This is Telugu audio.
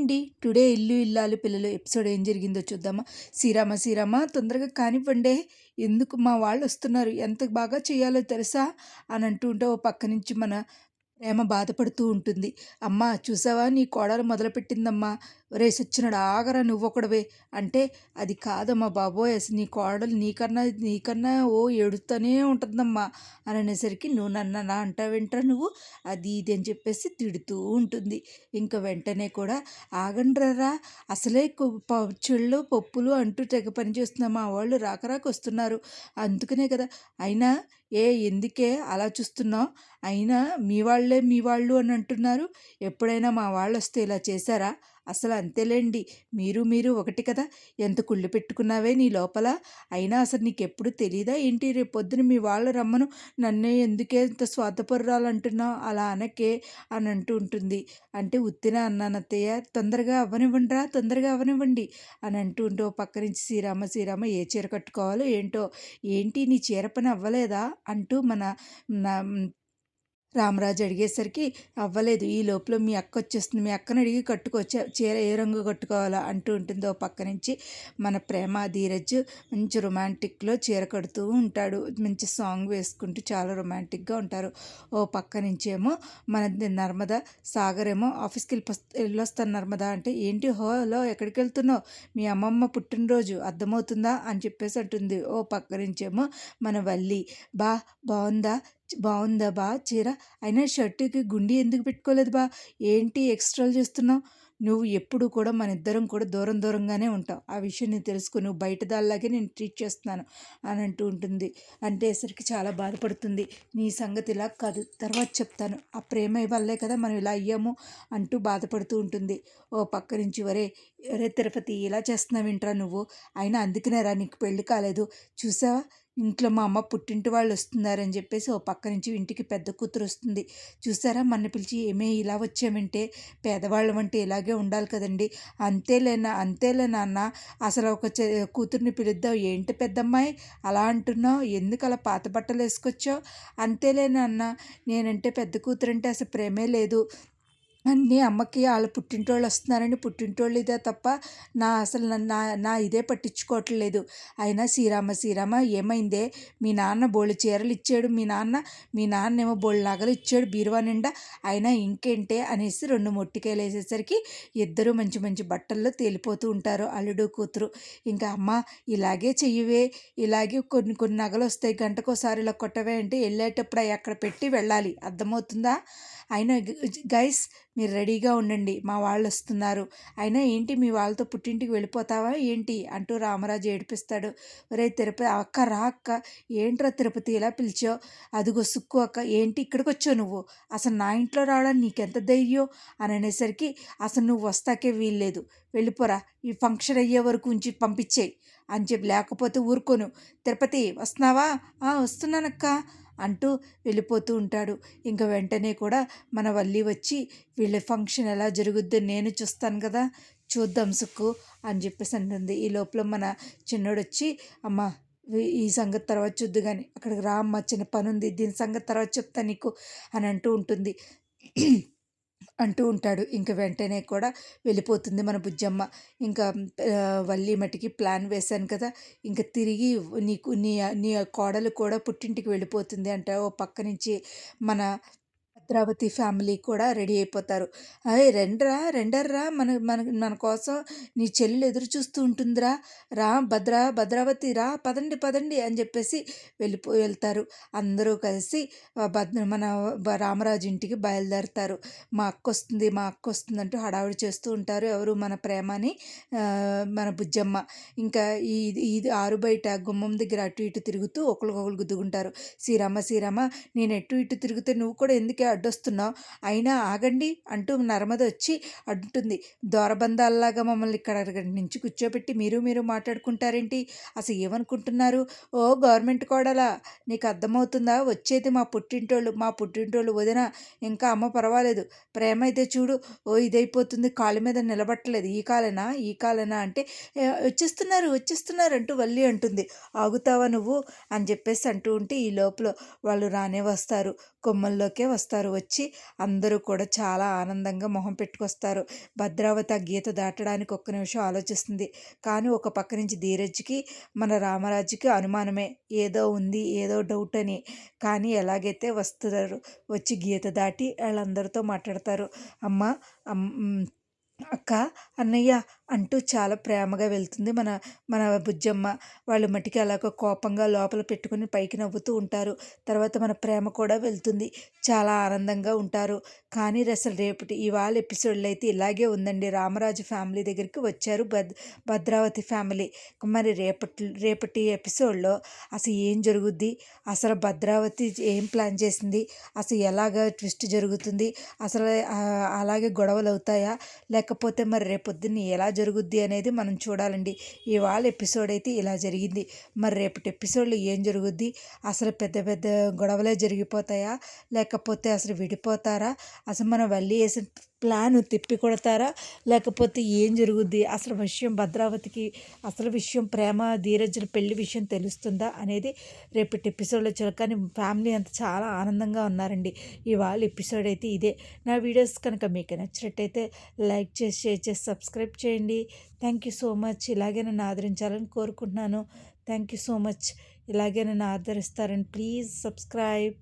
అండి. టుడే ఇల్లు ఇల్లాలు పిల్లలు ఎపిసోడ్ ఏం జరిగిందో చూద్దామా? శ్రీరామ తొందరగా కానివ్వండే, ఎందుకు మా వాళ్ళొస్తున్నారు, ఎంత బాగా చేయాలో తెలుసా అని అంటూ ఉంటే ఓ పక్క నుంచి మన ప్రేమ బాధపడుతూ ఉంటుంది. అమ్మా చూసావా నీ కోడలు మొదలుపెట్టిందమ్మా, ఒరే సచ్చినోడా ఆగరా నువ్వొకడివే అంటే, అది కాదమ్మా బాబోయ్, అసలు నీ కోడలు నీకన్నా నీకన్నా ఓ ఏడుస్తూనే ఉంటుందమ్మా అని అనేసరికి, నువ్వు నన్ను అలా అంటావేంట్రా నువ్వు, అది ఇది అని చెప్పేసి తిడుతూ ఉంటుంది. ఇంకా వెంటనే కూడా ఆగండ్రరా, అసలే పచ్చళ్ళు పప్పులు అంటూ తెగ పనిచేస్తున్నా మా వాళ్ళు రాక రాక వస్తున్నారు, అందుకనే కదా. అయినా ఎందుకే అలా చూస్తున్నావు, అయినా మీ వాళ్ళు అని అంటున్నారు, ఎప్పుడైనా మా వాళ్ళు వస్తే ఇలా చేశారా, అసలు అంతేలేండి, మీరు ఒకటి కదా, ఎంత కుళ్ళు పెట్టుకున్నావే నీ లోపల, అయినా అసలు నీకెప్పుడు తెలీదా ఏంటి, రేపు పొద్దున మీ వాళ్ళు రమ్మను, నన్నే ఎందుకే ఇంత స్వార్థపరురాలు అంటున్నావు, అలా అనకే అని అంటూ ఉంటుంది. అంటే ఉత్తిన అన్నాను అత్తయ్య, తొందరగా అవ్వనివ్వండి అని అంటూ ఉంటే ఓ పక్క నుంచి శ్రీరామ ఏ చీర కట్టుకోవాలో ఏంటో, ఏంటి నీ చీర పని అవ్వలేదా అంటూ నా రామరాజు అడిగేసరికి, అవ్వలేదు, ఈ లోపల మీ అక్క వచ్చేస్తుంది, మీ అక్కని అడిగి కట్టుకోవచ్చు, చీర ఏ రంగు కట్టుకోవాలా అంటూ ఉంటుంది. ఓ పక్క నుంచి మన ప్రేమ ధీరజ్ మంచి రొమాంటిక్లో చీర కడుతూ ఉంటాడు, మంచి సాంగ్ వేసుకుంటూ చాలా రొమాంటిక్గా ఉంటారు. ఓ పక్క నుంచేమో మన నర్మద సాగర్ ఏమో ఆఫీస్కి వెళ్ళొస్తాను నర్మద అంటే, ఏంటి హోలో ఎక్కడికి వెళ్తున్నావు, మీ అమ్మమ్మ పుట్టినరోజు అర్థమవుతుందా అని చెప్పేసి అంటుంది. ఓ పక్క నుంచేమో మన వల్లి, బాగుందా బా చీర, అయినా షర్టుకి గుండి ఎందుకు పెట్టుకోలేదు బా, ఏంటి ఎక్స్ట్రాలు చేస్తున్నావు, నువ్వు ఎప్పుడు కూడా మన ఇద్దరం కూడా దూరంగానే ఉంటావు, ఆ విషయం నేను తెలుసుకో, నువ్వు బయట దానిలాగే నేను ట్రీట్ చేస్తున్నాను అని అంటూ ఉంటుంది. అంటేసరికి చాలా బాధపడుతుంది. నీ సంగతి ఇలా కాదు, తర్వాత చెప్తాను, ఆ ప్రేమ వల్లే కదా మనం ఇలా అయ్యాము అంటూ బాధపడుతూ ఉంటుంది. ఓ పక్క నుంచి ఒరే తిరుపతి, ఇలా చేస్తున్నావు ఏంట్రా నువ్వు, అయినా అందుకనేరా నీకు పెళ్ళి కాలేదు, చూసావా ఇంట్లో మా అమ్మ పుట్టింటి వాళ్ళు వస్తున్నారని చెప్పేసి ఓ పక్క నుంచి ఇంటికి పెద్ద కూతురు వస్తుంది. చూసారా మన పిలిచి, ఏమే ఇలా వచ్చామంటే, పేదవాళ్ళం అంటే ఇలాగే ఉండాలి కదండి, అంతేలే నాన్న, అసలు ఒక కూతుర్ని పిలుద్దాం, ఏంటి పెద్దమ్మాయి అలా అంటున్నావు, ఎందుకు అలా పాత బట్టలు వేసుకొచ్చావు, అంతేలే నాన్న, నేనంటే పెద్ద కూతురు అంటే అసలు ప్రేమే లేదు, అన్నీ అమ్మకి వాళ్ళ పుట్టింటోళ్ళు వస్తున్నారని పుట్టింటోళ్ళు ఇదే తప్ప అసలు నా ఇదే పట్టించుకోవట్లేదు, అయినా శ్రీరామ ఏమైందే, మీ నాన్న బోళ్ళు చీరలు ఇచ్చాడు, మీ నాన్న ఏమో బోళ్ళు నగలు ఇచ్చాడు బీరువా నిండా, అయినా ఇంకేంటే అనేసి రెండు మొట్టికాయలు వేసేసరికి ఇద్దరు మంచి మంచి బట్టల్లో తేలిపోతూ ఉంటారు అల్లుడు కూతురు. ఇంకా అమ్మ ఇలాగే చెయ్యవే, ఇలాగే కొన్ని నగలు వస్తాయి, గంటకోసారి ఇలా కొట్టవే అంటే, వెళ్ళేటప్పుడు అవి అక్కడ పెట్టి వెళ్ళాలి, అర్థమవుతుందా, అయినా గైస్ మీరు రెడీగా ఉండండి, మా వాళ్ళు వస్తున్నారు, అయినా ఏంటి మీ వాళ్ళతో పుట్టింటికి వెళ్ళిపోతావా ఏంటి అంటూ రామరాజు ఏడిపిస్తాడు. ఒరే తిరుపతి అక్క రా అక్క, ఏంట్రా తిరుపతి ఇలా పిలిచావు, అదిగో సుక్కు అక్క, ఏంటి ఇక్కడికి వచ్చావు నువ్వు, అసలు నా ఇంట్లో రావడానికి నీకెంత ధైర్యం అని అనేసరికి, అసలు నువ్వు వస్తాకే వీల్లేదు, వెళ్ళిపోరా, ఈ ఫంక్షన్ అయ్యే వరకు ఉంచి పంపించేయి అని చెప్పి, లేకపోతే ఊరుకోను, తిరుపతి వస్తున్నావా, వస్తున్నానక్క అంటూ వెళ్ళిపోతూ ఉంటాడు. ఇంకా వెంటనే కూడా మన వల్లి వచ్చి, వీళ్ళ ఫంక్షన్ ఎలా జరుగుద్దో నేను చూస్తాను కదా, చూద్దాం సుక్కు అని చెప్పేసి అంటుంది. ఈ లోపల మన చిన్నోడు వచ్చి, అమ్మ ఈ సంగతి తర్వాత చూద్దు కానీ అక్కడికి రా అమ్మ, చిన్న పని ఉంది, దీని సంగతి తర్వాత చెప్తా నీకు అని అంటూ ఉంటాడు. ఇంక వెంటనే కూడా వెళ్ళిపోతుంది మన బుజ్జమ్మ. ఇంకా వల్లి మటికి ప్లాన్ వేశాను కదా, ఇంక తిరిగి నీ నీ కోడలు కూడా పుట్టింటికి వెళ్ళిపోతుంది అంటే, ఓ పక్క నుంచి మన భద్రావతి ఫ్యామిలీ కూడా రెడీ అయిపోతారు. అయ్ రెండర్రా, మన మన మన కోసం నీ చెల్లెలు ఎదురు చూస్తూ ఉంటుందిరా, రా భద్రావతి రా, పదండి అని చెప్పేసి వెళ్తారు. అందరూ కలిసి మన రామరాజు ఇంటికి బయలుదేరుతారు. మా అక్క వస్తుంది అంటూ హడావుడి చేస్తూ ఉంటారు. ఎవరు మన ప్రేమని, మన బుజ్జమ్మ. ఇంకా ఇది ఆరు బయట గుమ్మం దగ్గర అటు ఇటు తిరుగుతూ ఒకరికొకరు గుద్దుకుంటారు. శ్రీరామ నేను ఎటు ఇటు తిరిగితే నువ్వు కూడా ఎందుకే అడ్డొస్తున్నావు, అయినా ఆగండి అంటూ నర్మద వచ్చి అడ్డుంటుంది. దూరబంధాల్లాగా మమ్మల్ని ఇక్కడ నుంచి కూర్చోబెట్టి మీరు మాట్లాడుకుంటారేంటి, అసలు ఏమనుకుంటున్నారు, ఓ గవర్నమెంట్ కోడలా నీకు అర్థమవుతుందా, వచ్చేది మా పుట్టింటోళ్ళు వదిన, ఇంకా అమ్మ పర్వాలేదు, ప్రేమ అయితే చూడు ఓ ఇదైపోతుంది, కాళ్ళ మీద నిలబట్టలేదు, ఈ కాలేనా అంటే, వచ్చేస్తున్నారు అంటూ వల్లి అంటుంది. ఆగుతావా నువ్వు అని చెప్పేసి అంటూ ఉంటే, ఈ లోపల వాళ్ళు రానే వస్తారు, కొమ్మల్లోకే వస్తారు. వస్తారు. వచ్చి అందరూ కూడా చాలా ఆనందంగా మొహం పెట్టుకొస్తారు. భద్రావతి ఆ గీత దాటడానికి ఒక్క నిమిషం ఆలోచిస్తుంది. కానీ ఒక పక్క నుంచి ధీరజ్‌కి, మన రామరాజుకి అనుమానమే. ఏదో ఉంది, ఏదో డౌట్ అని. కానీ ఎలాగైతే వస్తున్నారు. వచ్చి గీత దాటి ఆళ్ళందరితో మాట్లాడతారు. అమ్మ అక్క, అన్నయ్య అంటూ చాలా ప్రేమగా వెళ్తుంది మన మన బుజ్జమ్మ. వాళ్ళు మటికి అలాగ కోపంగా లోపల పెట్టుకొని పైకి నవ్వుతూ ఉంటారు. తర్వాత మన ప్రేమ కూడా వెళ్తుంది. చాలా ఆనందంగా ఉంటారు. కానీ అసలు ఇవాళ ఎపిసోడ్‌లో అయితే ఇలాగే ఉందండి. రామరాజు ఫ్యామిలీ దగ్గరికి వచ్చారు భద్రావతి ఫ్యామిలీ. మరి రేపటి ఎపిసోడ్‌లో అసలు ఏం జరుగుద్ది? అసలు భద్రావతి ఏం ప్లాన్ చేసింది? అసలు ఎలాగా ట్విస్ట్ జరుగుతుంది? అసలు అలాగే గొడవలు అవుతాయా? లేకపోతే మరి రేపొద్దున్న ఎలా జరుగుద్ది అనేది మనం చూడాలండి. ఇవాళ ఎపిసోడ్ అయితే ఇలా జరిగింది. మరి రేపటి ఎపిసోడ్‌లో ఏం జరుగుద్ది? అసలు పెద్ద పెద్ద గొడవలే జరిగిపోతాయా? లేకపోతే అసలు విడిపోతారా? అసలు మనం వల్లి ఏసిన ప్లాను తిప్పి కొడతారా? లేకపోతే ఏం జరుగుద్ది? అసలు భద్రావతికి అసలు విషయం ప్రేమ, ధీరజ్‌ల పెళ్లి విషయం తెలుస్తుందా అనేది రేపటి ఎపిసోడ్‌లో కానీ ఫ్యామిలీ అంతా చాలా ఆనందంగా ఉన్నారండి. ఇవాళ ఎపిసోడ్ అయితే ఇదే. నా వీడియోస్ కనుక మీకు నచ్చినట్టయితే లైక్ చేసి, షేర్ చేసి, సబ్స్క్రైబ్ చేయండి. Thank you so much. ఇలాగే నన్ను ఆదరించాలని కోరుకుంటున్నాను. Thank you so much. ఇలాగే నన్ను ఆదరిస్తారని ప్లీజ్ సబ్స్క్రైబ్.